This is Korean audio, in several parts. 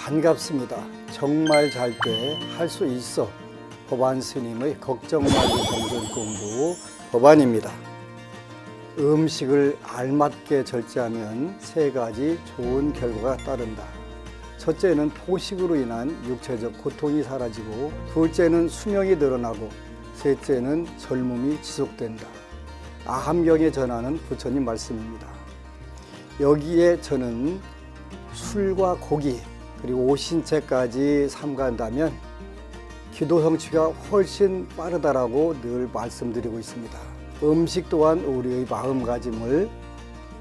반갑습니다. 정말 잘 돼 할 수 있어. 법안 스님의 걱정 말고 경전 공부 법안입니다. 음식을 알맞게 절제하면 세 가지 좋은 결과가 따른다. 첫째는 포식으로 인한 육체적 고통이 사라지고, 둘째는 수명이 늘어나고, 셋째는 젊음이 지속된다. 아함경에 전하는 부처님 말씀입니다. 여기에 저는 술과 고기 그리고 오신채까지 삼가한다면 기도 성취가 훨씬 빠르다라고 늘 말씀드리고 있습니다. 음식 또한 우리의 마음가짐을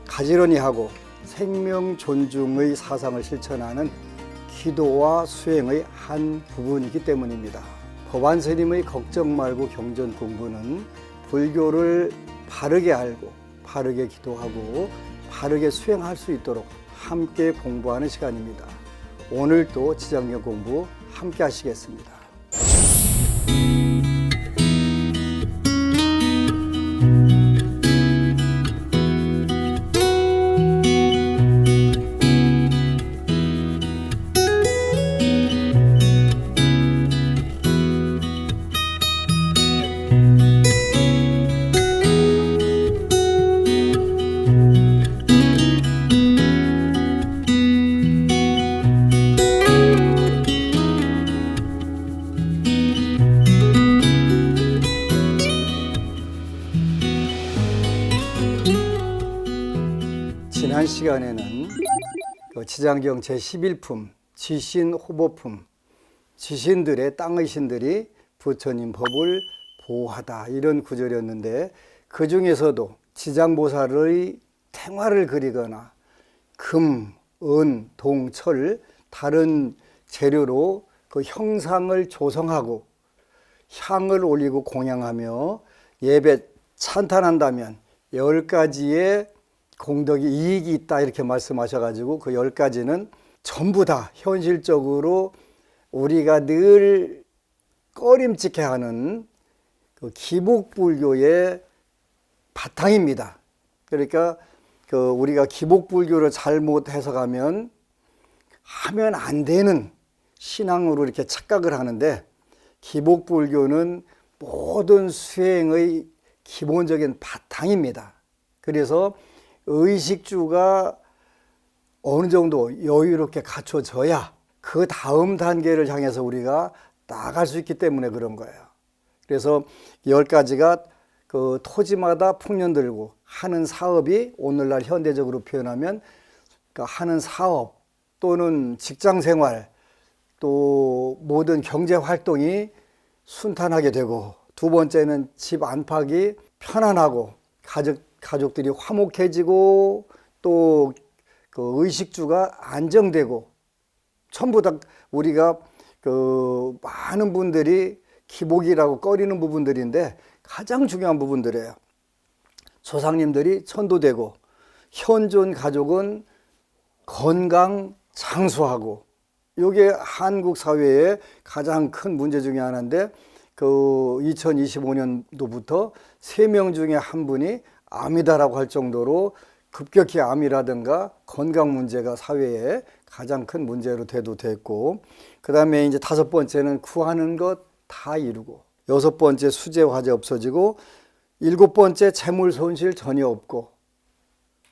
가지런히 하고 생명 존중의 사상을 실천하는 기도와 수행의 한 부분이기 때문입니다. 법안 스님의 걱정 말고 경전 공부는 불교를 바르게 알고 바르게 기도하고 바르게 수행할 수 있도록 함께 공부하는 시간입니다. 오늘도 지장경 공부 함께 하시겠습니다. 지난 시간에는 지장경 제11품 지신 호보품, 지신들의 땅의 신들이 부처님 법을 보호하다, 이런 구절이었는데, 그 중에서도 지장보살의 탱화를 그리거나 금, 은, 동, 철 다른 재료로 그 형상을 조성하고 향을 올리고 공양하며 예배 찬탄한다면 10가지의 공덕이 이익이 있다, 이렇게 말씀하셔가지고 그 10가지는 전부 다 현실적으로 우리가 늘 꺼림칙해하는 그 기복불교의 바탕입니다. 그러니까 우리가 기복불교를 잘못 해석하면 하면 안 되는 신앙으로 이렇게 착각을 하는데, 기복불교는 모든 수행의 기본적인 바탕입니다. 그래서 의식주가 어느 정도 여유롭게 갖춰져야 그 다음 단계를 향해서 우리가 나아갈 수 있기 때문에 그런 거예요. 그래서 10가지가 그 토지마다 풍년들고 하는 사업이, 오늘날 현대적으로 표현하면 그 하는 사업 또는 직장생활 또 모든 경제활동이 순탄하게 되고, 두 번째는 집 안팎이 편안하고 가족들이 화목해지고, 또 그 의식주가 안정되고, 전부 다 우리가 그 많은 분들이 기복이라고 꺼리는 부분들인데 가장 중요한 부분들이에요. 조상님들이 천도되고, 현존 가족은 건강 장수하고, 이게 한국 사회의 가장 큰 문제 중에 하나인데, 그 2025년도부터 3명 중에 한 분이 암이다라고 할 정도로 급격히 암이라든가 건강 문제가 사회에 가장 큰 문제로 대두됐고, 그 다음에 이제 5번째는 구하는 것 다 이루고, 6번째 수재 화재 없어지고, 7번째 재물 손실 전혀 없고,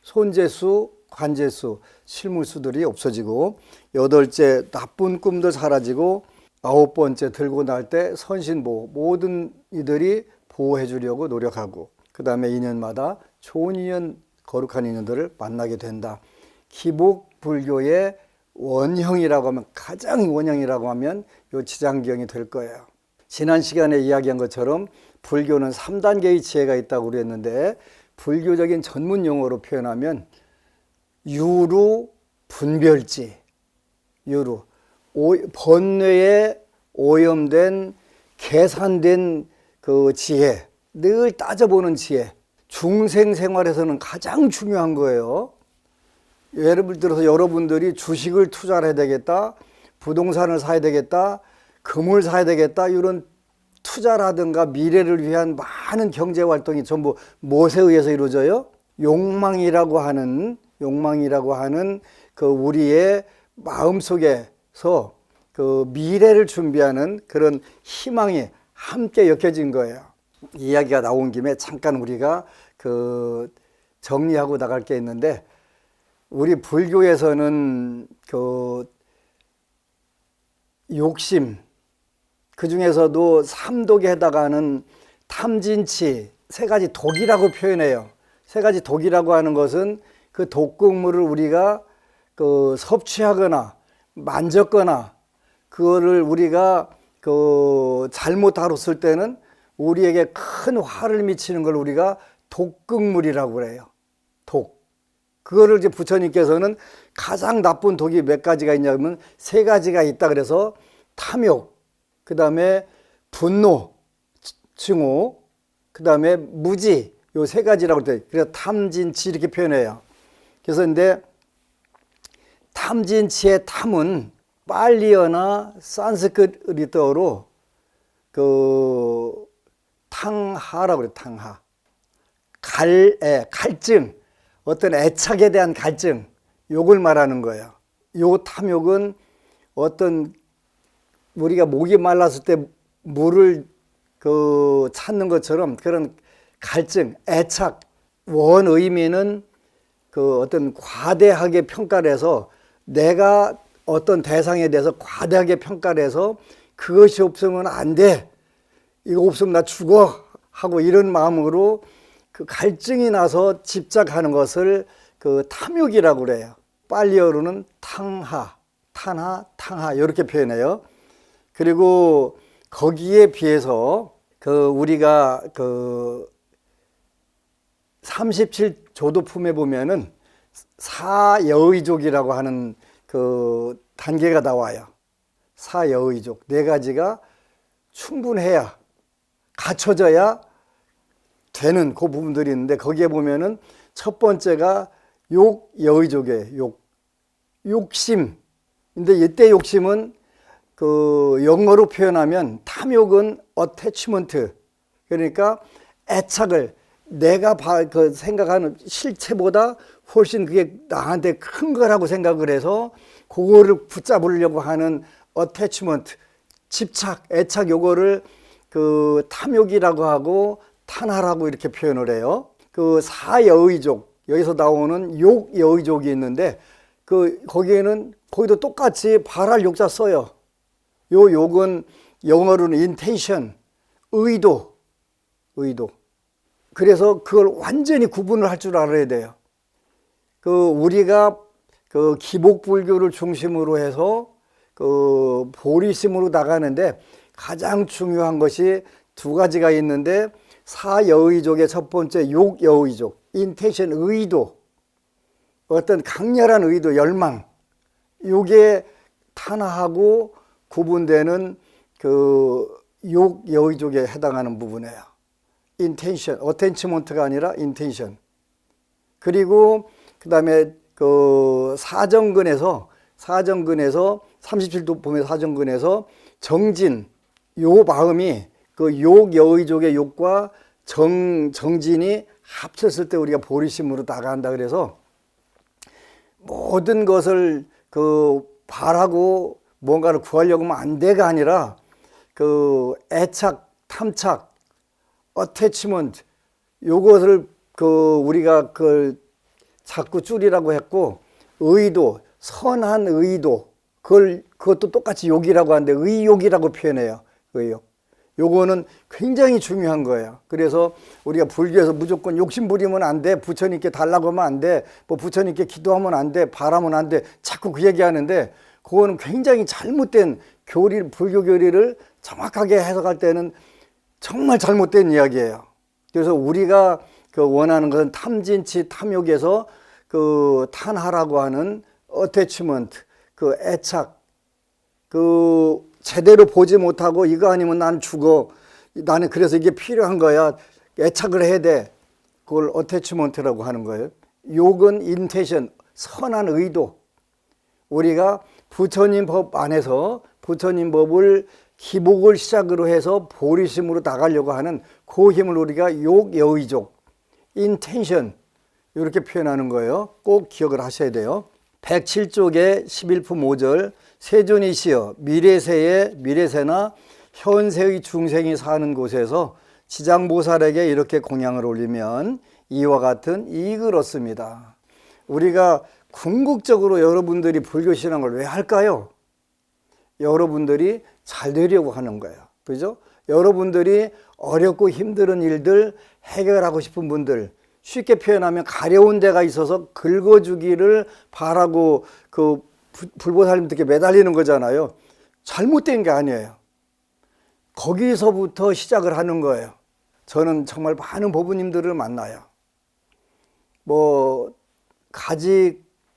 손재수, 관재수, 실물수들이 없어지고, 8째 나쁜 꿈도 사라지고, 9번째 들고 날 때 선신보호, 모든 이들이 보호해 주려고 노력하고, 그 다음에 2년마다 좋은 인연, 거룩한 인연들을 만나게 된다. 기복불교의 원형이라고 하면, 가장 원형이라고 하면 이 지장경이 될 거예요. 지난 시간에 이야기한 것처럼 불교는 3단계의 지혜가 있다고 그랬는데, 불교적인 전문 용어로 표현하면 유루 분별지, 유루, 번뇌에 오염된 계산된 그 지혜, 늘 따져보는 지혜, 중생 생활에서는 가장 중요한 거예요. 예를 들어서 여러분들이 주식을 투자를 해야 되겠다, 부동산을 사야 되겠다, 금을 사야 되겠다, 이런 투자라든가 미래를 위한 많은 경제활동이 전부 무엇에 의해서 이루어져요? 욕망이라고 하는 그 우리의 마음속에 그 미래를 준비하는 그런 희망이 함께 엮여진 거예요. 이야기가 나온 김에 잠깐 우리가 그 정리하고 나갈 게 있는데, 우리 불교에서는 그 욕심, 그 중에서도 삼독에 해당하는 탐진치, 세 가지 독이라고 표현해요. 세 가지 독이라고 하는 것은 그 독극물을 우리가 그 섭취하거나 만졌거나 그거를 우리가 그 잘못 다뤘을 때는 우리에게 큰 화를 미치는 걸 우리가 독극물이라고 그래요. 독. 그거를 이제 부처님께서는 가장 나쁜 독이 몇 가지가 있냐면 세 가지가 있다 그래서 탐욕, 그 다음에 분노, 증오, 그 다음에 무지, 요 세 가지라고 돼. 그래서 탐진치 이렇게 표현해요. 그래서 근데 탐진치의 탐은 빨리어나 산스크리트어로 그 탕하라고 그래요. 탕하. 갈증, 어떤 애착에 대한 갈증, 요걸 말하는 거예요. 요 탐욕은 어떤 우리가 목이 말랐을 때 물을 그 찾는 것처럼 그런 갈증, 애착, 원 의미는 그 어떤 과대하게 평가를 해서 내가 어떤 대상에 대해서 과대하게 평가를 해서 그것이 없으면 안 돼, 이거 없으면 나 죽어 하고 이런 마음으로 그 갈증이 나서 집착하는 것을 그 탐욕이라고 그래요. 빨리어로는 탕하, 탄하, 탕하 이렇게 표현해요. 그리고 거기에 비해서 그 우리가 그 37조도품에 보면은 사여의족이라고 하는 그 단계가 나와요. 사여의족 네 가지가 충분해야, 갖춰져야 되는 그 부분들이 있는데, 거기에 보면은 첫 번째가 욕여의족이에요. 욕심. 근데 이때 욕심은 그 영어로 표현하면 탐욕은 attachment, 그러니까 애착을 내가 그 생각하는 실체보다 훨씬 그게 나한테 큰 거라고 생각을 해서 그거를 붙잡으려고 하는 attachment, 집착, 애착, 요거를 그 탐욕이라고 하고 탄하라고 이렇게 표현을 해요. 그 사여의족, 여기서 나오는 욕여의족이 있는데 그 거기에는 거기도 똑같이 발할 욕자 써요. 요 욕은 영어로는 intention, 의도. 그래서 그걸 완전히 구분을 할 줄 알아야 돼요. 그 우리가 그 기복불교를 중심으로 해서 그 보리심으로 나가는데 가장 중요한 것이 두 가지가 있는데, 사여의족의 첫 번째 욕여의족, intention, 의도, 어떤 강렬한 의도, 열망, 요게 탄하하고 구분되는 그 욕여의족에 해당하는 부분이에요. intention, attachment가 아니라 intention. 그리고 그 다음에 그 사정근에서 37도 보면 사정근에서 정진, 요 마음이 그 욕여의족의 욕과 정진이 합쳤을 때 우리가 보리심으로 나간다 그래서 모든 것을 그 바라고 뭔가를 구하려고 하면 안 돼가 아니라 그 애착, 탐착, attachment, 요것을 그 우리가 그 자꾸 줄이라고 했고, 의도, 선한 의도, 그것도 똑같이 욕이라고 하는데 의욕이라고 표현해요. 의욕. 요거는 굉장히 중요한 거예요. 그래서 우리가 불교에서 무조건 욕심 부리면 안 돼, 부처님께 달라고 하면 안 돼, 뭐 부처님께 기도하면 안 돼, 바라면 안 돼, 자꾸 그 얘기하는데 그거는 굉장히 잘못된 교리, 불교 교리를 정확하게 해석할 때는 정말 잘못된 이야기예요. 그래서 우리가 그 원하는 것은 탐진치, 탐욕에서 그 탄하라고 하는 attachment, 그 애착, 그 제대로 보지 못하고 이거 아니면 난 죽어, 나는 그래서 이게 필요한 거야, 애착을 해야 돼, 그걸 attachment라고 하는 거예요. 욕은 intention, 선한 의도. 우리가 부처님 법 안에서 부처님 법을 기복을 시작으로 해서 보리심으로 나가려고 하는 그 힘을 우리가 욕여의족, intention 이렇게 표현하는 거예요. 꼭 기억을 하셔야 돼요. 107쪽에 11품 5절 세존이시여 미래세나 현세의 중생이 사는 곳에서 지장보살에게 이렇게 공양을 올리면 이와 같은 이익을 얻습니다. 우리가 궁극적으로 여러분들이 불교신앙을 왜 할까요? 여러분들이 잘 되려고 하는 거예요. 그죠? 여러분들이 어렵고 힘든 일들 해결하고 싶은 분들, 쉽게 표현하면 가려운 데가 있어서 긁어주기를 바라고 그 불보살님들께 매달리는 거잖아요. 잘못된 게 아니에요. 거기서부터 시작을 하는 거예요. 저는 정말 많은 법부님들을 만나요.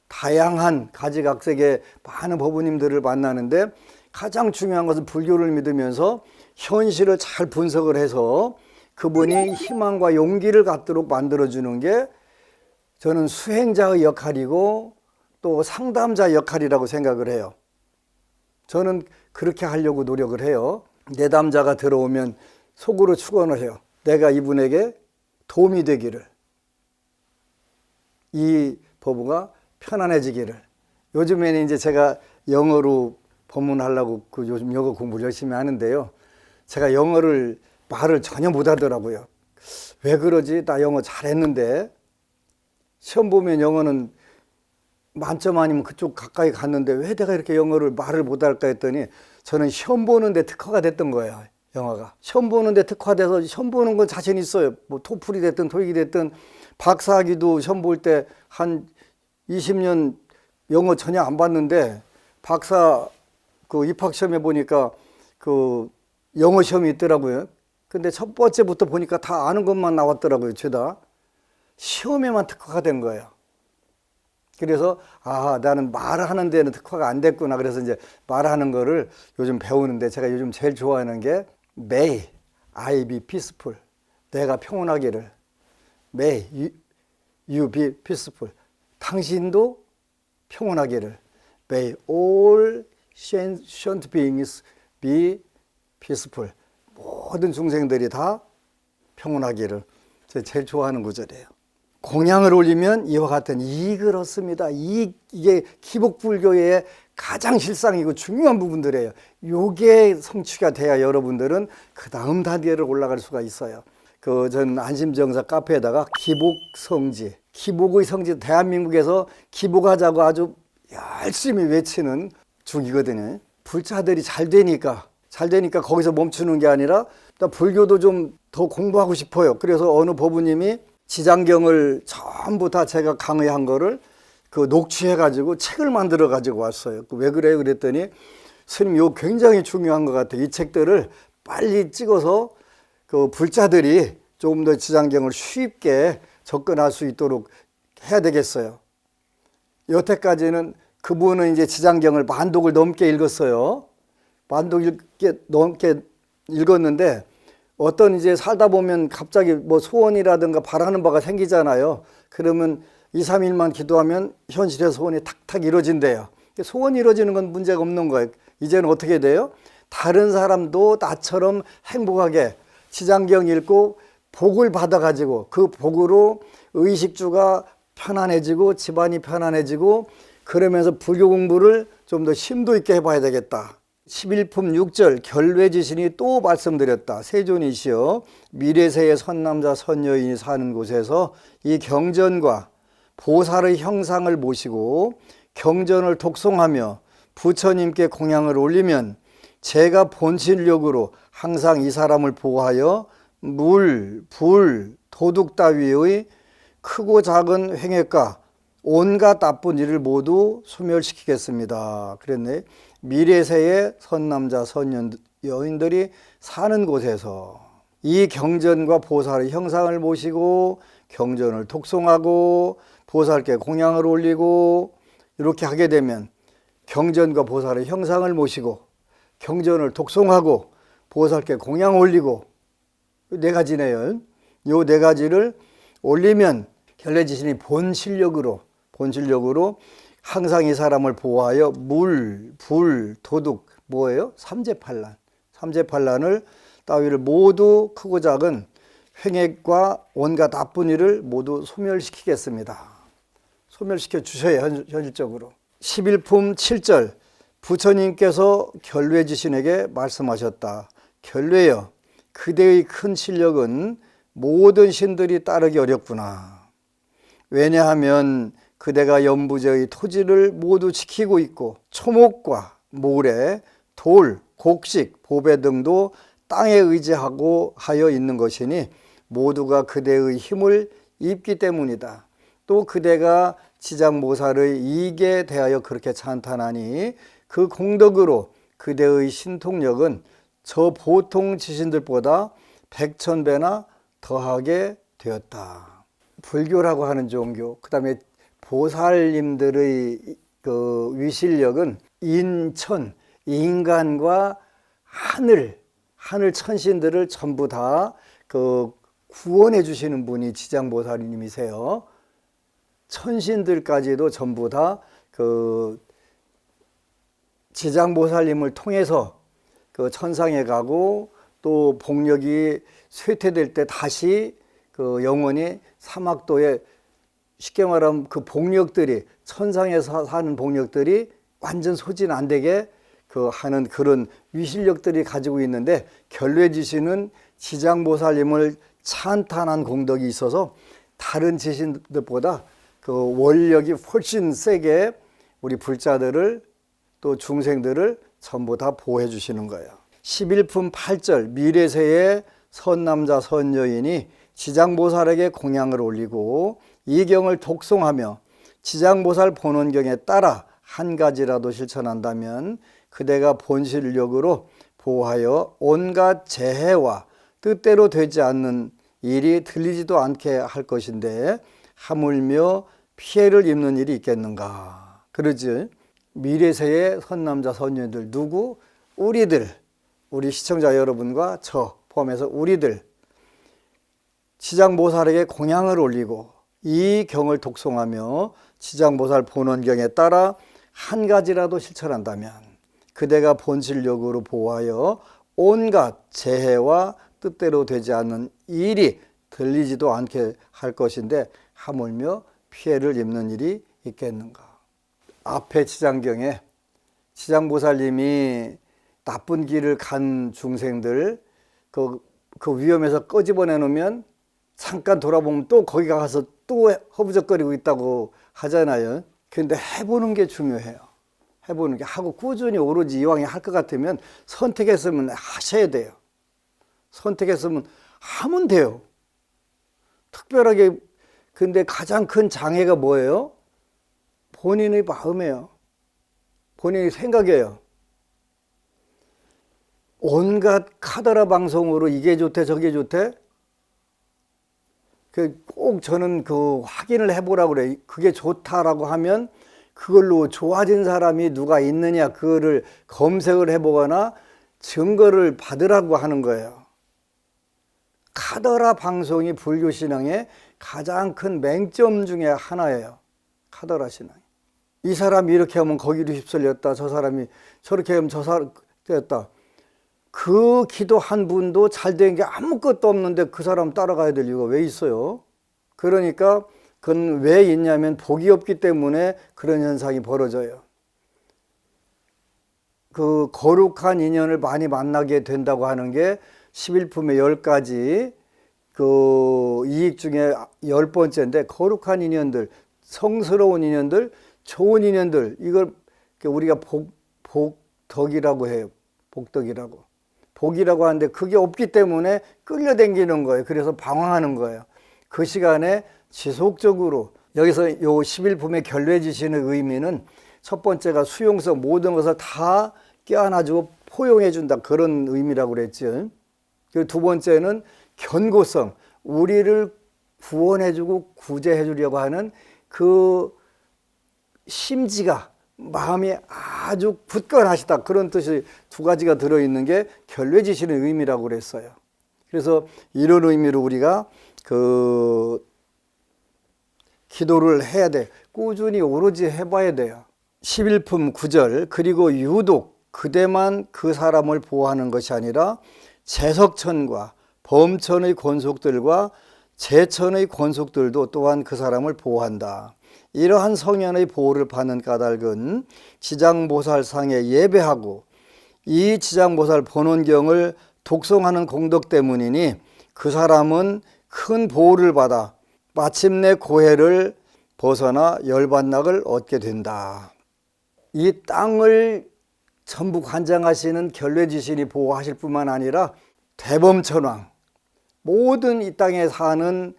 다양한 가지각색의 많은 법부님들을 만나는데 가장 중요한 것은 불교를 믿으면서 현실을 잘 분석을 해서 그분이 희망과 용기를 갖도록 만들어주는 게 저는 수행자의 역할이고 또 상담자 역할이라고 생각을 해요. 저는 그렇게 하려고 노력을 해요. 내담자가 들어오면 속으로 축원을 해요. 내가 이분에게 도움이 되기를, 이 법부가 편안해지기를. 요즘에는 이제 제가 영어로 법문하려고 요즘 영어 공부를 열심히 하는데요. 제가 말을 전혀 못 하더라고요. 왜 그러지? 나 영어 잘했는데. 시험 보면 영어는 만점 아니면 그쪽 가까이 갔는데 왜 내가 이렇게 말을 못 할까 했더니 저는 시험 보는데 특화가 됐던 거예요. 영어가. 시험 보는데 특화돼서 시험 보는 건 자신 있어요. 토플이 됐든 토익이 됐든 박사학위도 시험 볼 때 한 20년 영어 전혀 안 봤는데 박사 그 입학시험에 보니까 그 영어 시험이 있더라고요. 근데 첫 번째부터 보니까 다 아는 것만 나왔더라고요. 죄다. 시험에만 특화가 된 거예요. 그래서 나는 말하는 데는 특화가 안 됐구나. 그래서 이제 말하는 거를 요즘 배우는데 제가 요즘 제일 좋아하는 게 May I be peaceful. 내가 평온하기를. May you be peaceful. 당신도 평온하기를. May all sentient beings be peaceful. 모든 중생들이 다 평온하기를. 제가 제일 좋아하는 구절이에요. 공양을 올리면 이와 같은 이익을 얻습니다. 이게 기복불교의 가장 실상이고 중요한 부분들이에요. 요게 성취가 돼야 여러분들은 그 다음 단계로 올라갈 수가 있어요. 전 안심정사 카페에다가 기복성지, 기복의 성지, 대한민국에서 기복하자고 아주 열심히 외치는 중이거든요. 불자들이 잘 되니까 거기서 멈추는 게 아니라 불교도 좀 더 공부하고 싶어요. 그래서 어느 법부님이 지장경을 전부 다 제가 강의한 거를 녹취해가지고 책을 만들어가지고 왔어요. 왜 그래요? 그랬더니 스님 이거 굉장히 중요한 것 같아요. 이 책들을 빨리 찍어서 불자들이 조금 더 지장경을 쉽게 접근할 수 있도록 해야 되겠어요. 여태까지는 그분은 이제 지장경을 만독을 넘게 읽었어요. 만독 넘게 읽었는데 어떤 이제 살다 보면 갑자기 소원이라든가 바라는 바가 생기잖아요. 그러면 2, 3일만 기도하면 현실의 소원이 탁탁 이루어진대요. 소원이 이루어지는 건 문제가 없는 거예요. 이제는 어떻게 돼요? 다른 사람도 나처럼 행복하게 지장경 읽고 복을 받아가지고 그 복으로 의식주가 편안해지고 집안이 편안해지고 그러면서 불교 공부를 좀 더 심도 있게 해봐야 되겠다. 11품 6절 결외지신이 또 말씀드렸다. 세존이시여 미래세의 선남자 선여인이 사는 곳에서 이 경전과 보살의 형상을 모시고 경전을 독송하며 부처님께 공양을 올리면 제가 본실력으로 항상 이 사람을 보호하여 물, 불, 도둑 따위의 크고 작은 횡액과 온갖 나쁜 일을 모두 소멸시키겠습니다. 그랬네. 미래세의 선남자 선여인들이 사는 곳에서 이 경전과 보살의 형상을 모시고 경전을 독송하고 보살께 공양을 올리고 이렇게 하게 되면 경전과 보살의 형상을 모시고 경전을 독송하고 보살께 공양 올리고 네 가지네요. 요 네 가지를 올리면 결례지신이 본실력으로 항상 이 사람을 보호하여 물, 불, 도둑 뭐예요? 삼재팔란을 따위를 모두 크고 작은 횡액과 온갖 나쁜 일을 모두 소멸시키겠습니다. 소멸시켜 주셔야 현실적으로. 11품 7절 부처님께서 견뢰지신에게 말씀하셨다. 견뢰여, 그대의 큰 실력은 모든 신들이 따르기 어렵구나. 왜냐하면 그대가 연부제의 토지를 모두 지키고 있고 초목과 모래, 돌, 곡식, 보배 등도 땅에 의지하고 하여 있는 것이니 모두가 그대의 힘을 입기 때문이다. 또 그대가 지장보살의 이익에 대하여 그렇게 찬탄하니 그 공덕으로 그대의 신통력은 저 보통 지신들보다 백천배나 더하게 되었다. 불교라고 하는 종교, 그 다음에 보살님들의 그 위실력은 인천, 인간과 하늘 천신들을 전부 다 그 구원해 주시는 분이 지장보살님이세요. 천신들까지도 전부 다 그 지장보살님을 통해서 그 천상에 가고 또 복력이 쇠퇴될 때 다시 그 영원히 사막도에, 쉽게 말하면 그 복력들이, 천상에서 사는 복력들이 완전 소진 안 되게 그 하는 그런 위실력들이 가지고 있는데, 견뢰지신은 지장보살님을 찬탄한 공덕이 있어서 다른 지신들보다 그 원력이 훨씬 세게 우리 불자들을 또 중생들을 전부 다 보호해 주시는 거예요. 11품 8절 미래세의 선남자 선여인이 지장보살에게 공양을 올리고 이 경을 독송하며 지장보살 본원경에 따라 한 가지라도 실천한다면 그대가 본실력으로 보호하여 온갖 재해와 뜻대로 되지 않는 일이 들리지도 않게 할 것인데 하물며 피해를 입는 일이 있겠는가. 그러지. 미래세의 선남자 선녀들 누구? 우리들, 우리 시청자 여러분과 저 포함해서 우리들 지장보살에게 공양을 올리고 이 경을 독송하며 지장보살 본원경에 따라 한 가지라도 실천한다면 그대가 본실력으로 보호하여 온갖 재해와 뜻대로 되지 않는 일이 들리지도 않게 할 것인데 하물며 피해를 입는 일이 있겠는가. 앞에 지장경에 지장보살님이 나쁜 길을 간 중생들 그 위험에서 끄집어내 놓으면 잠깐 돌아보면 또 거기 가서 또 허부적거리고 있다고 하잖아요. 그런데 해보는 게 중요해요. 해보는 게, 하고 꾸준히 오로지 이왕에 할 것 같으면 선택했으면 하셔야 돼요. 선택했으면 하면 돼요. 특별하게. 근데 가장 큰 장애가 뭐예요? 본인의 마음이에요. 본인의 생각이에요. 온갖 카더라 방송으로 이게 좋대 저게 좋대. 꼭 저는 그 확인을 해보라고 그래. 그게 좋다라고 하면 그걸로 좋아진 사람이 누가 있느냐 그거를 검색을 해보거나 증거를 받으라고 하는 거예요. 카더라 방송이 불교신앙의 가장 큰 맹점 중에 하나예요. 카더라 신앙. 이 사람이 이렇게 하면 거기로 휩쓸렸다. 저 사람이 저렇게 하면 저 사람 됐다. 그 기도한 분도 잘된 게 아무것도 없는데 그 사람 따라가야 될 이유가 왜 있어요? 그러니까 그건 왜 있냐면 복이 없기 때문에 그런 현상이 벌어져요. 그 거룩한 인연을 많이 만나게 된다고 하는 게 11품의 10가지 그 이익 중에 10번째인데, 거룩한 인연들, 성스러운 인연들, 좋은 인연들, 이걸 우리가 복덕이라고 해요. 복덕이라고. 복이라고 하는데 그게 없기 때문에 끌려다니는 거예요. 그래서 방황하는 거예요. 그 시간에 지속적으로, 여기서 요 11품의 견뢰지신의 의미는 첫 번째가 수용성, 모든 것을 다 껴안아주고 포용해준다, 그런 의미라고 그랬죠. 그리고 두 번째는 견고성, 우리를 구원해주고 구제해주려고 하는 그 심지가, 마음이 아주 굳건하시다, 그런 뜻이 두 가지가 들어있는 게 견뢰지신의 의미라고 그랬어요. 그래서 이런 의미로 우리가 그 기도를 해야 돼. 꾸준히 오로지 해봐야 돼요. 11품 9절 그리고 유독 그대만 그 사람을 보호하는 것이 아니라 재석천과 범천의 권속들과 재천의 권속들도 또한 그 사람을 보호한다. 이러한 성현의 보호를 받는 까닭은 지장보살상에 예배하고 이 지장보살 본원경을 독송하는 공덕 때문이니 그 사람은 큰 보호를 받아 마침내 고해를 벗어나 열반락을 얻게 된다. 이 땅을 전부 관장하시는 결례지신이 보호하실 뿐만 아니라 대범천왕, 모든 이 땅에 사는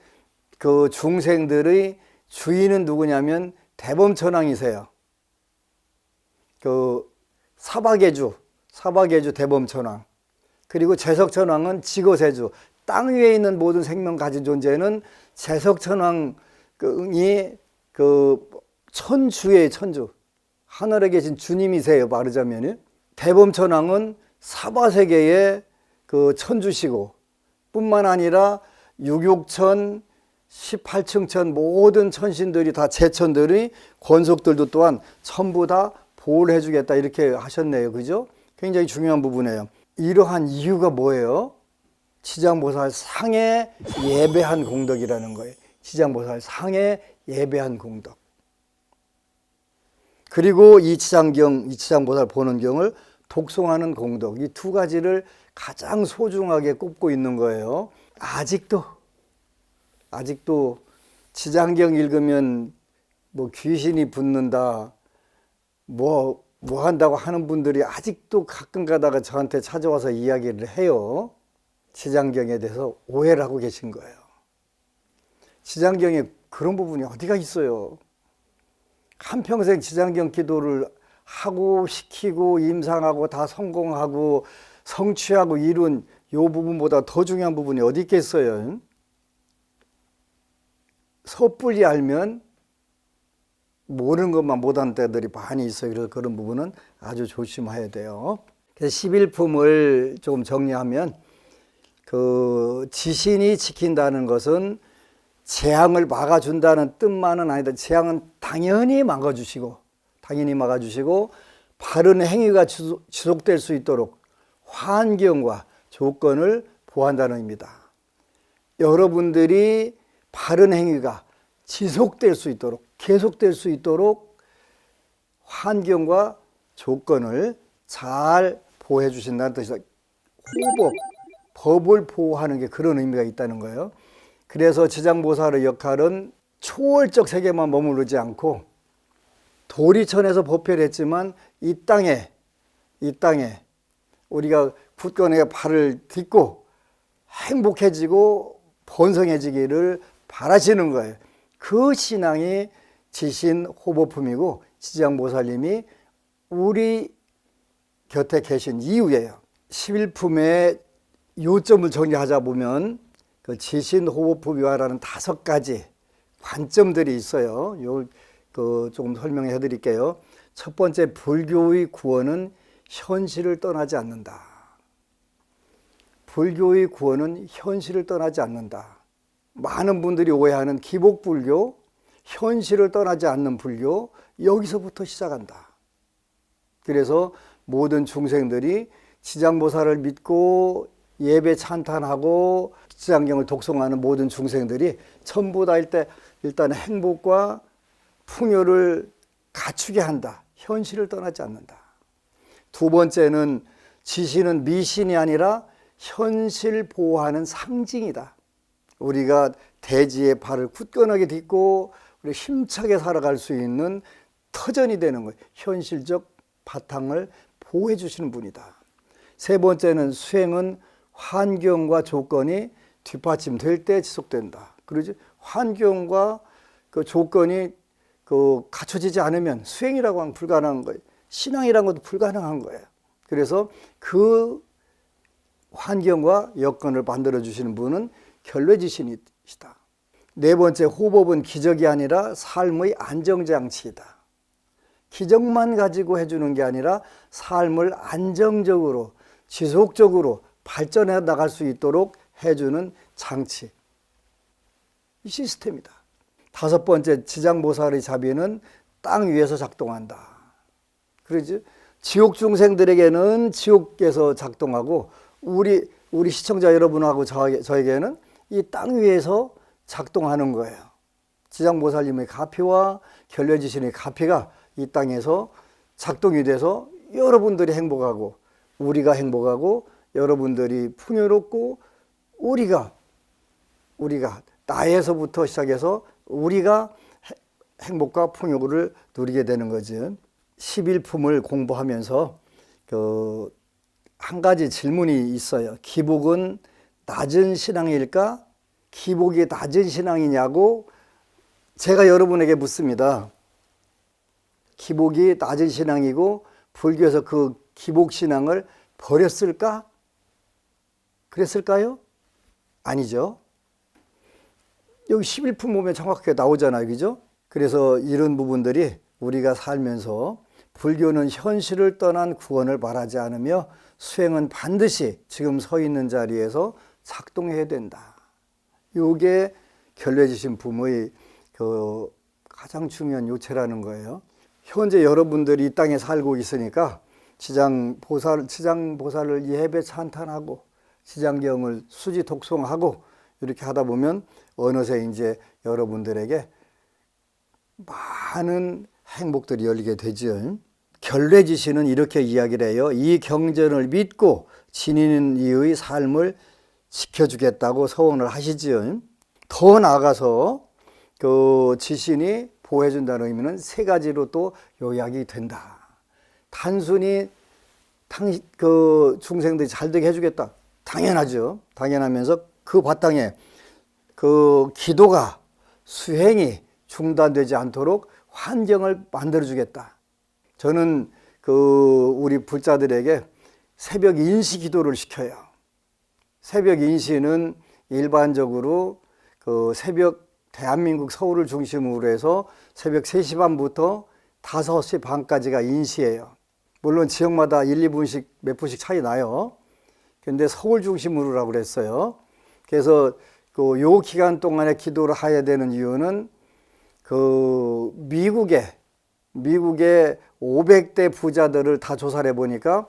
그 중생들의 주인은 누구냐면 대범천왕이세요. 그 사바계주 대범천왕, 그리고 제석천왕은 지거세주, 땅 위에 있는 모든 생명 가진 존재는 제석천왕이 그 천주의 천주, 하늘에 계신 주님이세요. 말하자면요. 대범천왕은 사바세계의 그 천주시고 뿐만 아니라 육육천 18층천 모든 천신들이 다 제천들의 권속들도 또한 전부 다 보호를 해주겠다 이렇게 하셨네요. 그죠? 굉장히 중요한 부분이에요. 이러한 이유가 뭐예요? 지장보살 상에 예배한 공덕이라는 거예요. 지장보살 상에 예배한 공덕. 그리고 이 지장보살 본원경을 독송하는 공덕, 이 두 가지를 가장 소중하게 꼽고 있는 거예요. 아직도 지장경 읽으면 뭐 귀신이 붙는다, 뭐 한다고 하는 분들이 아직도 가끔 가다가 저한테 찾아와서 이야기를 해요. 지장경에 대해서 오해를 하고 계신 거예요. 지장경에 그런 부분이 어디가 있어요? 한평생 지장경 기도를 하고 시키고 임상하고 다 성공하고 성취하고 이룬 이 부분보다 더 중요한 부분이 어디 있겠어요? 섣불리 알면 모르는 것만 못하는 때들이 많이 있어요. 그래서 그런 부분은 아주 조심해야 돼요. 그래서 11품을 조금 정리하면 그 지신이 지킨다는 것은 재앙을 막아준다는 뜻만은 아니다. 재앙은 당연히 막아주시고 바른 행위가 지속될 수 있도록 환경과 조건을 보호한다는 의미다. 여러분들이 바른 행위가 지속될 수 있도록 계속될 수 있도록 환경과 조건을 잘 보호해 주신다는 뜻이다. 법을 보호하는 게 그런 의미가 있다는 거예요. 그래서 지장보살의 역할은 초월적 세계만 머무르지 않고 도리천에서 법회를 했지만 이 땅에 우리가 굳건하게 발을 딛고 행복해지고 번성해지기를 바라시는 거예요. 그 신앙이 지신 호보품이고 지장보살님이 우리 곁에 계신 이유예요. 11품의 요점을 정리하자 보면 그 지신 호보품이와라는 5가지 관점들이 있어요. 조금 설명해 드릴게요. 첫 번째, 불교의 구원은 현실을 떠나지 않는다. 불교의 구원은 현실을 떠나지 않는다. 많은 분들이 오해하는 기복불교, 현실을 떠나지 않는 불교, 여기서부터 시작한다. 그래서 모든 중생들이 지장보살을 믿고 예배 찬탄하고 지장경을 독송하는 모든 중생들이 전부 다 일단 행복과 풍요를 갖추게 한다. 현실을 떠나지 않는다. 두 번째는 지신은 미신이 아니라 현실 보호하는 상징이다. 우리가 대지에 발을 굳건하게 딛고 우리 힘차게 살아갈 수 있는 터전이 되는 거예요. 현실적 바탕을 보호해 주시는 분이다. 세 번째는 수행은 환경과 조건이 뒷받침될 때 지속된다. 그러지 환경과 그 조건이 갖춰지지 않으면 수행이라고 하면 불가능한 거예요. 신앙이라는 것도 불가능한 거예요. 그래서 그 환경과 여건을 만들어 주시는 분은 결례지신이시다. 네 번째, 호법은 기적이 아니라 삶의 안정장치이다. 기적만 가지고 해주는 게 아니라 삶을 안정적으로 지속적으로 발전해 나갈 수 있도록 해주는 장치, 이 시스템이다. 다섯 번째, 지장보살의 자비는 땅 위에서 작동한다. 그러지? 지옥 중생들에게는 지옥에서 작동하고 우리 시청자 여러분하고 저에게는 이 땅 위에서 작동하는 거예요. 지장보살님의 가피와 결례지신의 가피가 이 땅에서 작동이 돼서 여러분들이 행복하고 우리가 행복하고 여러분들이 풍요롭고 우리가 나에서부터 시작해서 우리가 행복과 풍요를 누리게 되는 거지. 11품을 공부하면서 한 가지 질문이 있어요. 기복은 낮은 신앙일까? 기복이 낮은 신앙이냐고 제가 여러분에게 묻습니다. 기복이 낮은 신앙이고 불교에서 그 기복 신앙을 버렸을까? 그랬을까요? 아니죠. 여기 11품 보면 정확하게 나오잖아요. 그죠? 그래서 이런 부분들이 우리가 살면서 불교는 현실을 떠난 구원을 말하지 않으며 수행은 반드시 지금 서 있는 자리에서 작동해야 된다. 이게 결례지신 품의 가장 중요한 요체라는 거예요. 현재 여러분들이 이 땅에 살고 있으니까 지장보살을 예배 찬탄하고 지장경을 수지 독송하고 이렇게 하다 보면 어느새 이제 여러분들에게 많은 행복들이 열리게 되죠. 결례지신은 이렇게 이야기를 해요. 이 경전을 믿고 지니는 이의 삶을 지켜주겠다고 서원을 하시지요. 더 나아가서 그 지신이 보호해준다는 의미는 세 가지로 또 요약이 된다. 단순히 그 중생들이 잘 되게 해주겠다. 당연하죠. 당연하면서 그 바탕에 그 기도가 수행이 중단되지 않도록 환경을 만들어주겠다. 저는 우리 불자들에게 새벽 인시 기도를 시켜요. 새벽 인시는 일반적으로 새벽 대한민국 서울을 중심으로 해서 새벽 3시 반부터 5시 반까지가 인시예요. 물론 지역마다 1, 2분씩 몇 분씩 차이 나요. 근데 서울 중심으로라고 그랬어요. 그래서 요 기간 동안에 기도를 해야 되는 이유는 미국의 500대 부자들을 다 조사를 해보니까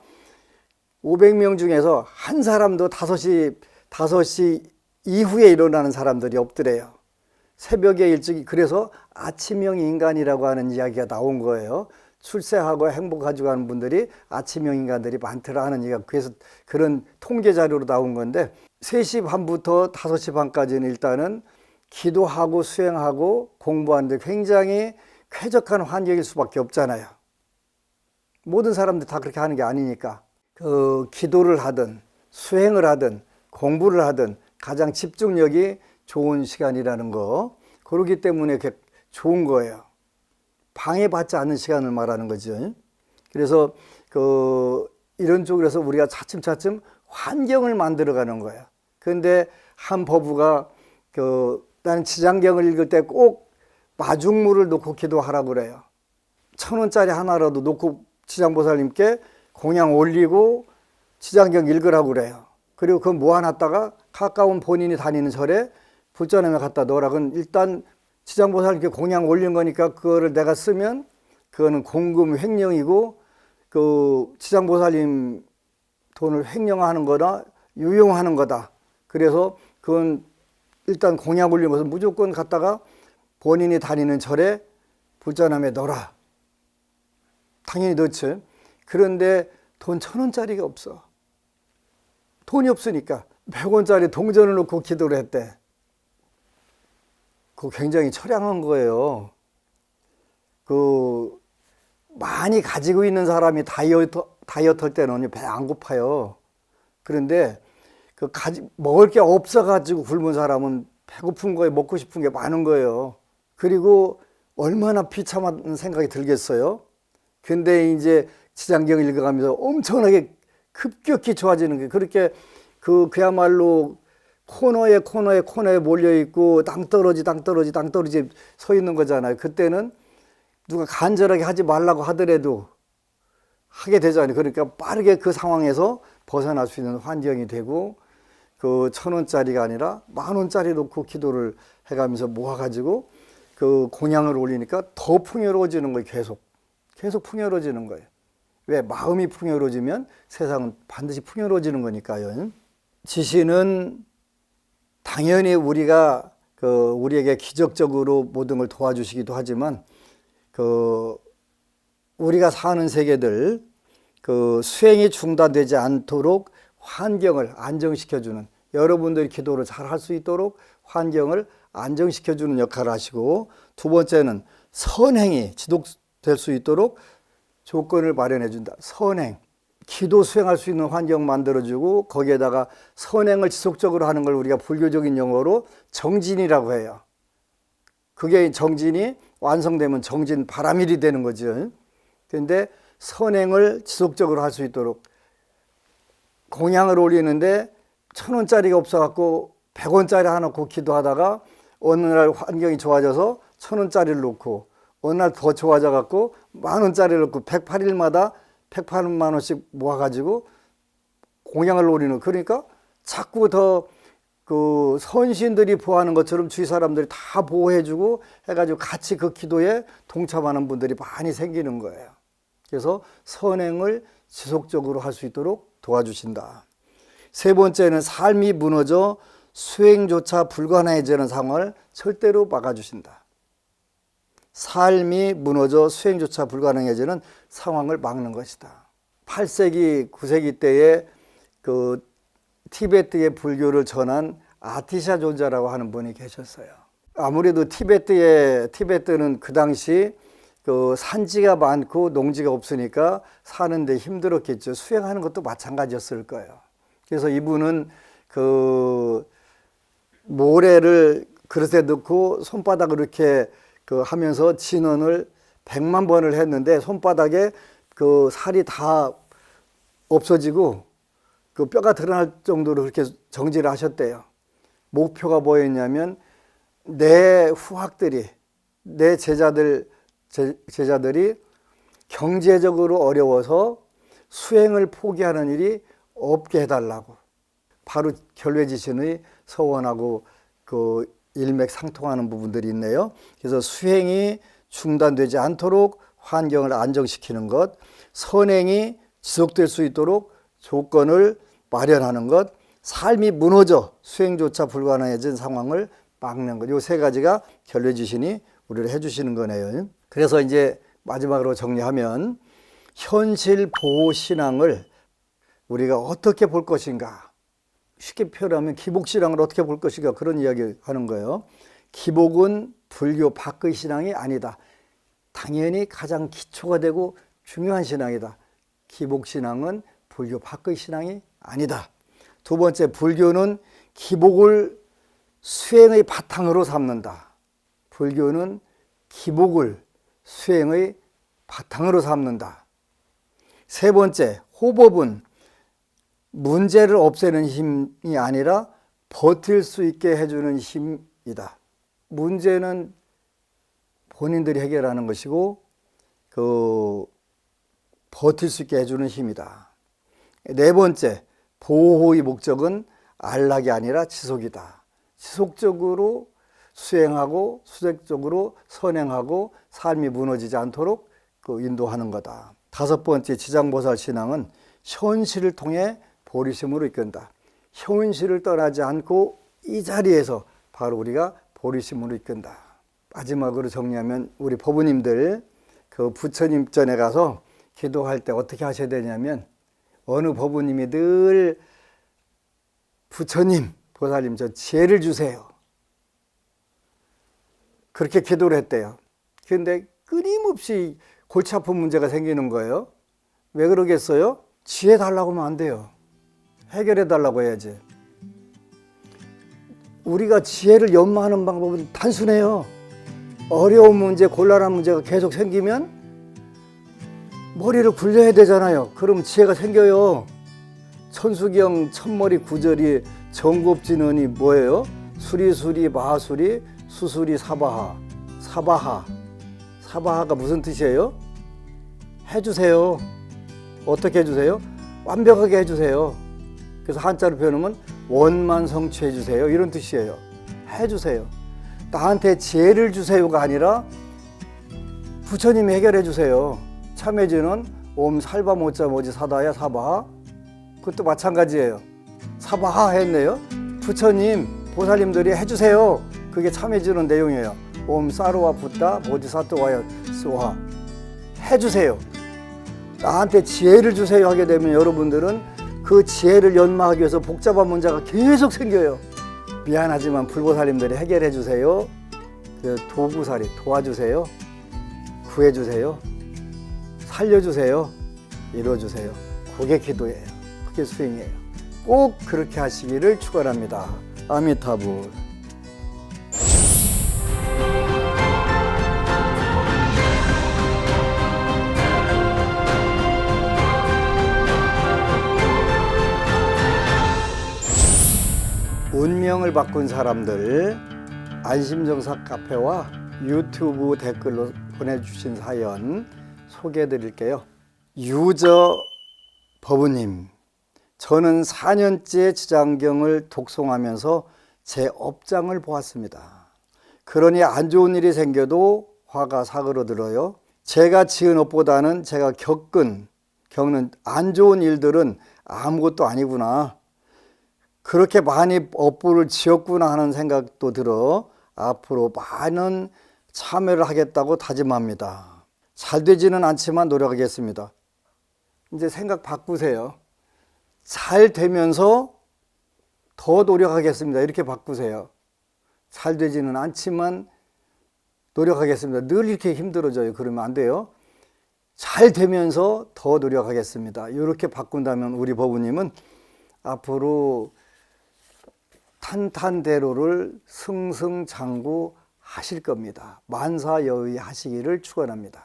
500명 중에서 한 사람도 5시 이후에 일어나는 사람들이 없더래요. 새벽에 일찍. 그래서 아침형 인간이라고 하는 이야기가 나온 거예요. 출세하고 행복 가지고 가는 분들이 아침형 인간들이 많더라 하는 얘기가, 그래서 그런 통계 자료로 나온 건데 3시 반부터 5시 반까지는 일단은 기도하고 수행하고 공부하는데 굉장히 쾌적한 환경일 수밖에 없잖아요. 모든 사람들이 다 그렇게 하는 게 아니니까. 기도를 하든 수행을 하든 공부를 하든 가장 집중력이 좋은 시간이라는 거. 그렇기 때문에 좋은 거예요. 방해받지 않는 시간을 말하는 거죠. 그래서 이런 쪽으로서 우리가 차츰차츰 환경을 만들어가는 거예요. 그런데 한 법우가 나는 지장경을 읽을 때 꼭 마중물을 놓고 기도하라고 그래요. 1,000원짜리 하나라도 놓고 지장보살님께 공양 올리고 지장경 읽으라고 그래요. 그리고 그거 모아놨다가 가까운 본인이 다니는 절에 불전함에 갖다 넣으라. 그건 일단 지장보살님께 공양 올린 거니까 그거를 내가 쓰면 그거는 공금 횡령이고 지장보살님 돈을 횡령하는 거나 유용하는 거다. 그래서 그건 일단 공양 올린 것은 무조건 갖다가 본인이 다니는 절에 불전함에 넣어라. 당연히 넣지. 그런데 돈 1,000원짜리가 없어. 돈이 없으니까 100원짜리 동전을 놓고 기도를 했대. 그거 굉장히 처량한 거예요. 많이 가지고 있는 사람이 다이어트 할 때는 배 안 고파요. 그런데 먹을 게 없어가지고 굶은 사람은 배고픈 거에 먹고 싶은 게 많은 거예요. 그리고 얼마나 비참한 생각이 들겠어요. 근데 이제 지장경 읽어가면서 엄청나게 급격히 좋아지는 게, 그렇게 그야말로 코너에 몰려있고 땅떨어지 서 있는 거잖아요. 그때는 누가 간절하게 하지 말라고 하더라도 하게 되잖아요. 그러니까 빠르게 그 상황에서 벗어날 수 있는 환경이 되고, 1,000원짜리가 아니라 10,000원짜리 놓고 기도를 해가면서 모아가지고 공양을 올리니까 더 풍요로워지는 거예요. 계속 풍요로워지는 거예요. 왜? 마음이 풍요로워지면 세상은 반드시 풍요로워지는 거니까요. 지신은 당연히 우리가 우리에게 기적적으로 모든 걸 도와주시기도 하지만 우리가 사는 세계들 수행이 중단되지 않도록 환경을 안정시켜주는, 여러분들이 기도를 잘 할 수 있도록 환경을 안정시켜주는 역할을 하시고, 두 번째는 선행이 지속될 수 있도록 조건을 마련해 준다. 선행, 기도 수행할 수 있는 환경 만들어주고 거기에다가 선행을 지속적으로 하는 걸 우리가 불교적인 용어로 정진이라고 해요. 그게 정진이 완성되면 정진 바라밀이 되는 거죠. 그런데 선행을 지속적으로 할 수 있도록, 공양을 올리는데 1,000원짜리가 없어갖고 100원짜리 하나 놓고 기도하다가 어느 날 환경이 좋아져서 1,000원짜리를 놓고, 어느 날 더 좋아져갖고 10,000원짜리를 놓고 108일마다 108만 원씩 모아가지고 공양을 올리는, 그러니까 자꾸 더 선신들이 보호하는 것처럼 주위 사람들이 다 보호해주고 해가지고 같이 그 기도에 동참하는 분들이 많이 생기는 거예요. 그래서 선행을 지속적으로 할 수 있도록 도와주신다. 세 번째는 삶이 무너져 수행조차 불가능해지는 상황을 절대로 막아주신다. 삶이 무너져 수행조차 불가능해지는 상황을 막는 것이다. 8세기, 9세기 때에 티베트의 불교를 전한 아티샤 존자라고 하는 분이 계셨어요. 아무래도 티베트는 그 당시 산지가 많고 농지가 없으니까 사는데 힘들었겠죠. 수행하는 것도 마찬가지였을 거예요. 그래서 이분은 모래를 그릇에 넣고 손바닥을 이렇게 하면서 진언을 100만 번을 했는데 손바닥에 살이 다 없어지고 뼈가 드러날 정도로 그렇게 정지를 하셨대요. 목표가 뭐였냐면 내 후학들이, 내 제자들이 경제적으로 어려워서 수행을 포기하는 일이 없게 해달라고. 바로 결례지신의 서원하고 일맥상통하는 부분들이 있네요. 그래서 수행이 중단되지 않도록 환경을 안정시키는 것, 선행이 지속될 수 있도록 조건을 마련하는 것, 삶이 무너져 수행조차 불가능해진 상황을 막는 것. 이 세 가지가 결례지신이 우리를 해주시는 거네요. 그래서 이제 마지막으로 정리하면 현실 보호 신앙을 우리가 어떻게 볼 것인가, 쉽게 표현하면 기복신앙을 어떻게 볼 것인가, 그런 이야기 하는 거예요. 기복은 불교 밖의 신앙이 아니다. 당연히 가장 기초가 되고 중요한 신앙이다. 기복신앙은 불교 밖의 신앙이 아니다. 두 번째, 불교는 기복을 수행의 바탕으로 삼는다. 불교는 기복을 수행의 바탕으로 삼는다. 세 번째, 호법은 문제를 없애는 힘이 아니라 버틸 수 있게 해주는 힘이다. 문제는 본인들이 해결하는 것이고 버틸 수 있게 해주는 힘이다. 네 번째, 보호의 목적은 안락이 아니라 지속이다. 지속적으로 수행하고 수직적으로 선행하고 삶이 무너지지 않도록 인도하는 거다. 다섯 번째, 지장보살 신앙은 현실을 통해 보리심으로 이끈다. 현실을 떠나지 않고 이 자리에서 바로 우리가 보리심으로 이끈다. 마지막으로 정리하면 우리 법우님들 부처님 전에 가서 기도할 때 어떻게 하셔야 되냐면, 어느 법우님이 늘 부처님, 보살님 저 지혜를 주세요, 그렇게 기도를 했대요. 그런데 끊임없이 골치 아픈 문제가 생기는 거예요. 왜 그러겠어요? 지혜 달라고 하면 안 돼요. 해결해 달라고 해야지. 우리가 지혜를 연마하는 방법은 단순해요. 어려운 문제, 곤란한 문제가 계속 생기면 머리를 굴려야 되잖아요. 그럼 지혜가 생겨요. 천수경 천머리 구절이 정곱진언이 뭐예요? 수리수리 마수리 수수리 사바하. 사바하가 무슨 뜻이에요? 해주세요. 어떻게 해주세요? 완벽하게 해주세요. 그래서 한자로 표현하면 원만성취해 주세요, 이런 뜻이에요. 해주세요. 나한테 지혜를 주세요가 아니라 부처님이 해결해 주세요. 참회지는 옴 살바모자 모지 사다야 사바하, 그것도 마찬가지예요. 사바하 했네요. 부처님, 보살님들이 해주세요. 그게 참해주는 내용이에요. 옴 사로와 붓다 보디사토와야 스와 해주세요. 나한테 지혜를 주세요 하게 되면 여러분들은 그 지혜를 연마하기 위해서 복잡한 문제가 계속 생겨요. 미안하지만 불보살님들이 해결해 주세요. 도구살이 도와주세요. 구해주세요. 살려주세요. 이뤄주세요. 그게 기도예요. 그게 수행이에요. 꼭 그렇게 하시기를 축원합니다. 아미타불. 운명을 바꾼 사람들 안심정사 카페와 유튜브 댓글로 보내주신 사연 소개해 드릴게요. 유저 버부님, 저는 4년째 지장경을 독송하면서 제 업장을 보았습니다. 그러니 안 좋은 일이 생겨도 화가 사그러들어요. 제가 지은 업보다는 제가 겪는 안 좋은 일들은 아무것도 아니구나. 그렇게 많이 업보를 지었구나 하는 생각도 들어 앞으로 많은 참여를 하겠다고 다짐합니다. 잘 되지는 않지만 노력하겠습니다. 이제 생각 바꾸세요. 잘 되면서 더 노력하겠습니다. 이렇게 바꾸세요. 잘 되지는 않지만 노력하겠습니다. 늘 이렇게 힘들어져요. 그러면 안 돼요. 잘 되면서 더 노력하겠습니다. 이렇게 바꾼다면 우리 법우님은 앞으로 탄탄대로를 승승장구 하실 겁니다. 만사여의 하시기를 축원합니다.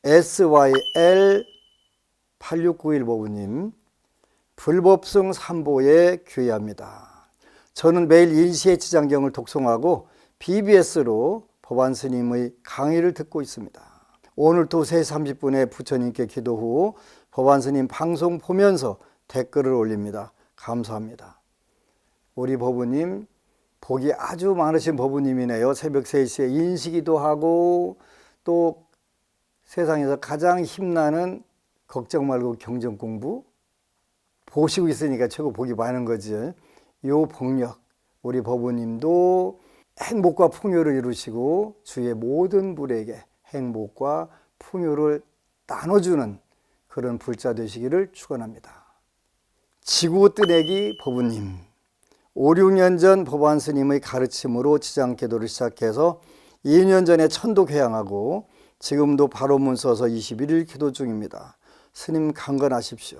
SYL8691 보부님, 불법성 3보에 귀의합니다. 저는 매일 인시의 지장경을 독송하고 BBS로 법안 스님의 강의를 듣고 있습니다. 오늘도 3시 30분에 부처님께 기도 후 법안 스님 방송 보면서 댓글을 올립니다. 감사합니다. 우리 법우님 복이 아주 많으신 법우님이네요. 새벽 3시에 인시기도 하고 또 세상에서 가장 힘나는 걱정 말고 경전 공부 보시고 있으니까 최고 복이 많은 거지. 요 복력 우리 법우님도 행복과 풍요를 이루시고 주의 모든 불에게 행복과 풍요를 나눠주는 그런 불자 되시기를 축원합니다. 지구 뜨내기 법우님, 5, 6년 전 법안 스님의 가르침으로 지장기도를 시작해서 2년 전에 천도 회양하고 지금도 바로문 써서 21일 기도 중입니다. 스님 강건하십시오.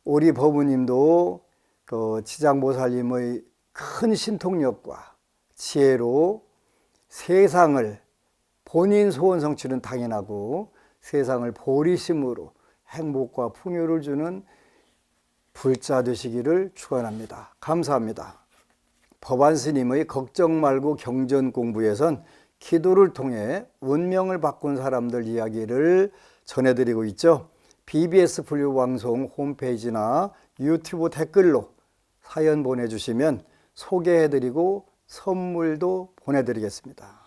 우리 법우님도 그 지장보살님의 큰 신통력과 지혜로 세상을 본인 소원 성취는 당연하고 세상을 보리심으로 행복과 풍요를 주는 불자 되시기를 축원합니다. 감사합니다. 법안 스님의 걱정 말고 경전 공부에선 기도를 통해 운명을 바꾼 사람들 이야기를 전해드리고 있죠. BBS 불교방송 홈페이지나 유튜브 댓글로 사연 보내주시면 소개해드리고 선물도 보내드리겠습니다.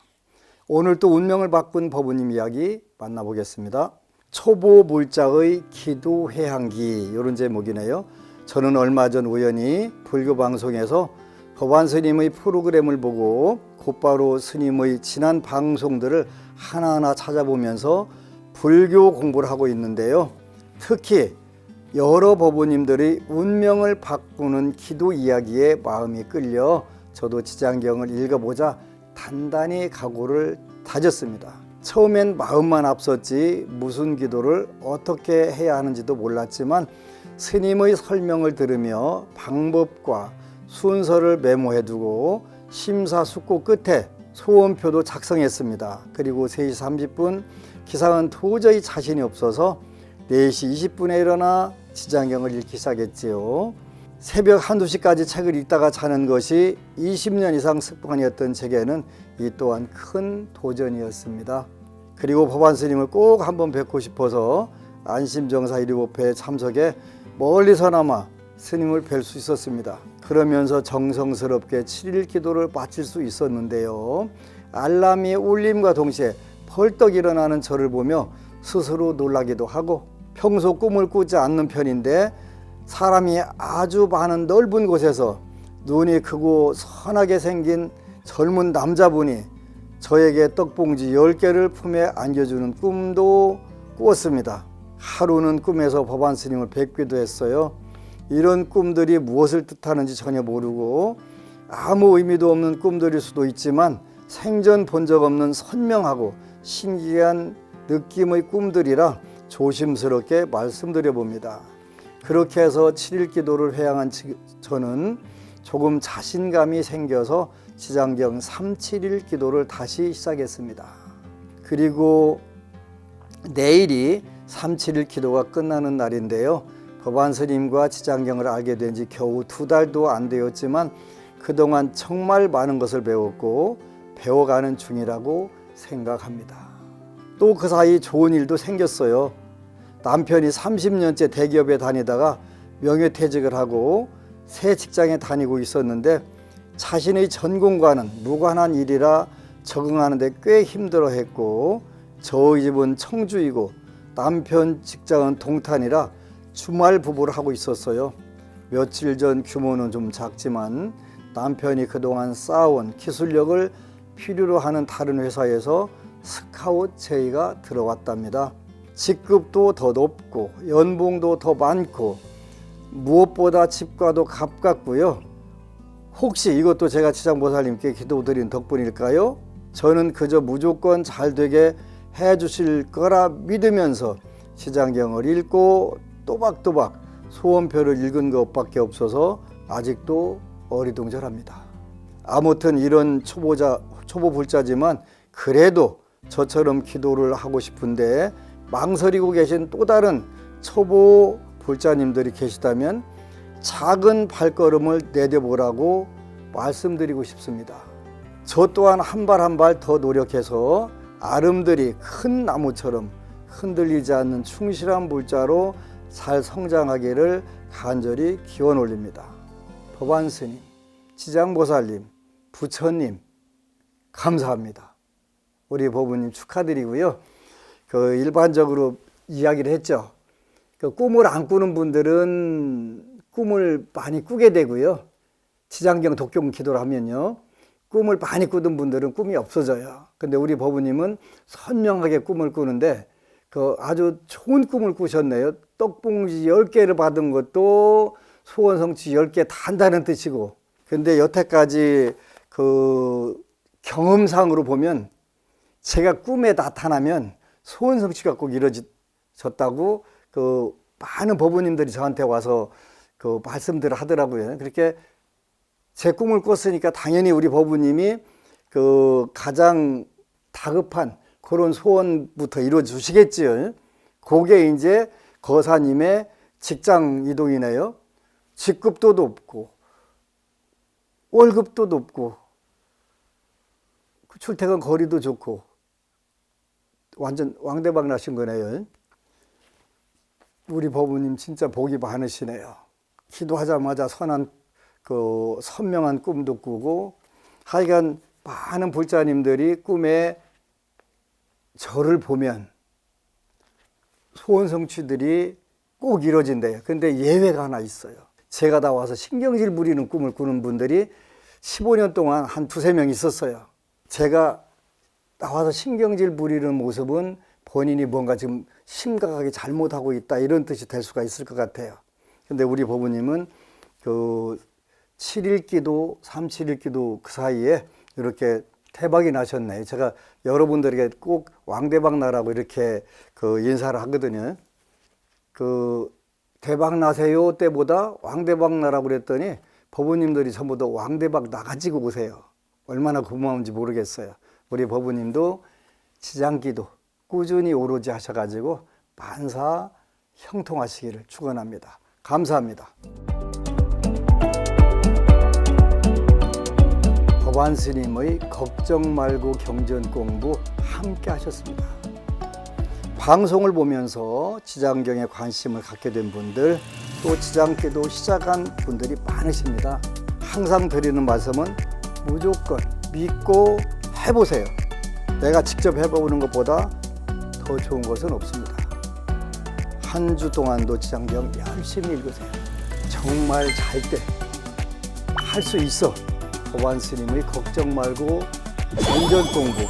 오늘 또 운명을 바꾼 법우님 이야기 만나보겠습니다. 초보 물자의 기도 회항기, 이런 제목이네요. 저는 얼마 전 우연히 불교 방송에서 법안 스님의 프로그램을 보고 곧바로 스님의 지난 방송들을 하나하나 찾아보면서 불교 공부를 하고 있는데요. 특히 여러 법우님들이 운명을 바꾸는 기도 이야기에 마음이 끌려 저도 지장경을 읽어보자 단단히 각오를 다졌습니다. 처음엔 마음만 앞섰지 무슨 기도를 어떻게 해야 하는지도 몰랐지만 스님의 설명을 들으며 방법과 순서를 메모해두고 심사숙고 끝에 소원표도 작성했습니다. 그리고 3시 30분 기상은 도저히 자신이 없어서 4시 20분에 일어나 지장경을 읽기 시작했지요. 새벽 1~2시까지 책을 읽다가 자는 것이 20년 이상 습관이었던 제게는 이 또한 큰 도전이었습니다. 그리고 법안 스님을 꼭 한번 뵙고 싶어서 안심정사 125회에 참석해 멀리서나마 스님을 뵐 수 있었습니다. 그러면서 정성스럽게 7일 기도를 마칠 수 있었는데요. 알람이 울림과 동시에 벌떡 일어나는 저를 보며 스스로 놀라기도 하고, 평소 꿈을 꾸지 않는 편인데 사람이 아주 많은 넓은 곳에서 눈이 크고 선하게 생긴 젊은 남자분이 저에게 떡봉지 10개를 품에 안겨주는 꿈도 꾸었습니다. 하루는 꿈에서 법안 스님을 뵙기도 했어요. 이런 꿈들이 무엇을 뜻하는지 전혀 모르고 아무 의미도 없는 꿈들일 수도 있지만 생전 본 적 없는 선명하고 신기한 느낌의 꿈들이라 조심스럽게 말씀드려 봅니다. 그렇게 해서 7일 기도를 회양한 저는 조금 자신감이 생겨서 지장경 371 기도를 다시 시작했습니다. 그리고 내일이 371 기도가 끝나는 날인데요. 법안 스님과 지장경을 알게 된 지 겨우 2달도 안 되었지만 그동안 정말 많은 것을 배웠고 배워가는 중이라고 생각합니다. 또 그 사이 좋은 일도 생겼어요. 남편이 30년째 대기업에 다니다가 명예퇴직을 하고 새 직장에 다니고 있었는데 자신의 전공과는 무관한 일이라 적응하는데 꽤 힘들어했고 저희 집은 청주이고 남편 직장은 동탄이라 주말 부부를 하고 있었어요. 며칠 전 규모는 좀 작지만 남편이 그동안 쌓아온 기술력을 필요로 하는 다른 회사에서 스카웃 제의가 들어왔답니다. 직급도 더 높고 연봉도 더 많고 무엇보다 집과도 가깝고요. 혹시 이것도 제가 지장보살님께 기도드린 덕분일까요? 저는 그저 무조건 잘 되게 해주실 거라 믿으면서 지장경을 읽고 또박또박 소원표를 읽은 것밖에 없어서 아직도 어리둥절합니다. 아무튼 이런 초보 불자지만 그래도 저처럼 기도를 하고 싶은데 망설이고 계신 또 다른 초보 불자님들이 계시다면 작은 발걸음을 내뎌보라고 말씀드리고 싶습니다. 저 또한 한 발 한 발 더 노력해서 아름드리 큰 나무처럼 흔들리지 않는 충실한 불자로 잘 성장하기를 간절히 기원 올립니다. 법안스님, 지장보살님, 부처님 감사합니다. 우리 법부님 축하드리고요. 일반적으로 이야기를 했죠. 꿈을 안 꾸는 분들은 꿈을 많이 꾸게 되고요. 지장경 독경 기도를 하면요. 꿈을 많이 꾸던 분들은 꿈이 없어져요. 근데 우리 법부님은 선명하게 꿈을 꾸는데 아주 좋은 꿈을 꾸셨네요. 떡봉지 10개를 받은 것도 소원 성취 10개 다 한다는 뜻이고. 근데 여태까지 경험상으로 보면 제가 꿈에 나타나면 소원 성취가 꼭 이루어졌다고 많은 법부님들이 저한테 와서 말씀들을 하더라고요. 그렇게 제 꿈을 꿨으니까 당연히 우리 법부님이 가장 다급한 그런 소원부터 이루어 주시겠지요. 그게 이제 거사님의 직장 이동이네요. 직급도 높고 월급도 높고 출퇴근 거리도 좋고 완전 왕대박 나신 거네요. 우리 법부님 진짜 복이 많으시네요. 기도하자마자 선명한 꿈도 꾸고 하여간 많은 불자님들이 꿈에 저를 보면 소원 성취들이 꼭 이루어진대요. 근데 예외가 하나 있어요. 제가 나와서 신경질 부리는 꿈을 꾸는 분들이 15년 동안 한 2-3명 있었어요. 제가 나와서 신경질 부리는 모습은 본인이 뭔가 지금 심각하게 잘못하고 있다 이런 뜻이 될 수가 있을 것 같아요. 근데 우리 법부님은 7일 기도, 371 기도 그 사이에 이렇게 대박이 나셨네. 제가 여러분들에게 꼭 왕대박 나라고 이렇게 인사를 하거든요. 대박 나세요 때보다 왕대박 나라고 그랬더니 법부님들이 전부 다 왕대박 나가지고 오세요. 얼마나 고마운지 모르겠어요. 우리 법부님도 지장기도 꾸준히 오로지 하셔가지고 만사 형통하시기를 축원합니다. 감사합니다. 법안 스님의 걱정 말고 경전 공부 함께 하셨습니다. 방송을 보면서 지장경에 관심을 갖게 된 분들, 또 지장기도 시작한 분들이 많으십니다. 항상 드리는 말씀은 무조건 믿고 해보세요. 내가 직접 해보는 것보다 더 좋은 것은 없습니다. 한 주 동안도 지장경 열심히 읽으세요. 정말 잘 때 할 수 있어. 법안 스님의 걱정 말고 안전 공부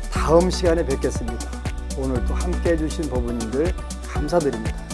다음 시간에 뵙겠습니다. 오늘 또 함께 해주신 법원님들 감사드립니다.